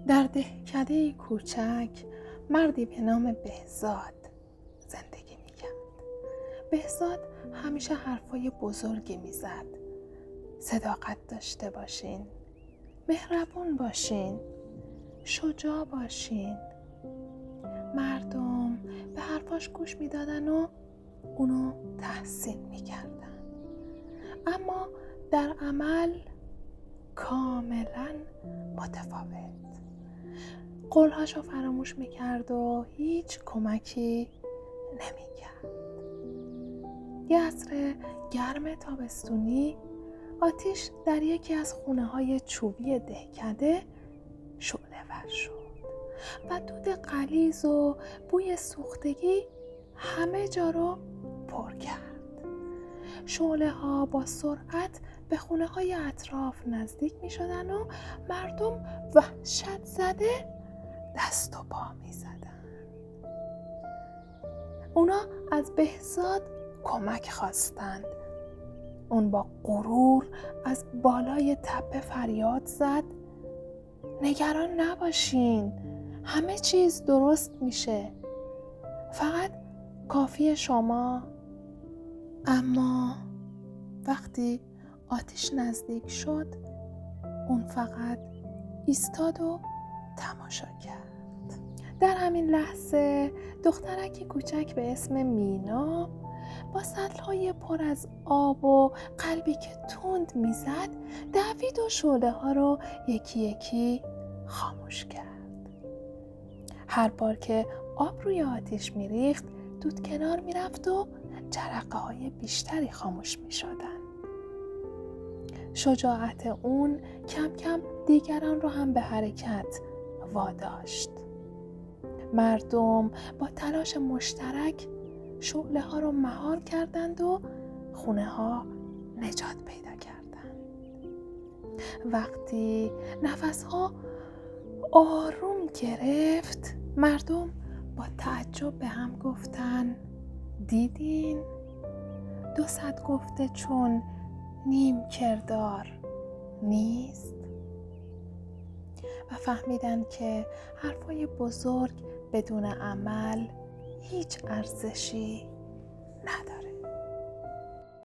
در دهکده کوچک مردی به نام بهزاد زندگی می‌کرد. بهزاد همیشه حرفای بزرگی میزد. صداقت داشته باشین، مهربون باشین، شجاع باشین. مردم به حرفاش گوش میدادن و اونو تحسین میکردن، اما در عمل کاملا متفاوت. قولهاشو فراموش میکرد و هیچ کمکی نمیکرد. یه عصر گرم تابستونی آتیش در یکی از خونه‌های چوبی دهکده شعله‌ور شد و دود غلیظ و بوی سوختگی همه جا رو پر کرد. شعله‌ها با سرعت به خونه‌های اطراف نزدیک می‌شدن و مردم وحشت زده دست و پا می‌زدن. اونا از بهزاد کمک خواستند. اون با غرور از بالای تپه فریاد زد: نگران نباشین، همه چیز درست میشه، فقط کافیه شما. اما وقتی آتش نزدیک شد، اون فقط ایستاد و تماشا کرد. در همین لحظه دخترکی کوچک به اسم مینا با سطل‌های پر از آب و قلبی که تند میزد دوید و شعله‌ها رو یکی یکی خاموش کرد. هر بار که آب روی آتش میریخت دود کنار میرفت و جرقه‌های بیشتری خاموش میشدن. شجاعت اون کم کم دیگران رو هم به حرکت واداشت. مردم با تلاش مشترک شعله‌ها رو مهار کردند و خونه‌ها نجات پیدا کردند. وقتی نفس‌ها آروم گرفت، مردم با تعجب به هم گفتن: دیدین؟ 200 گفته چون نیم کردار نیست. و فهمیدن که حرفای بزرگ بدون عمل هیچ ارزشی نداره.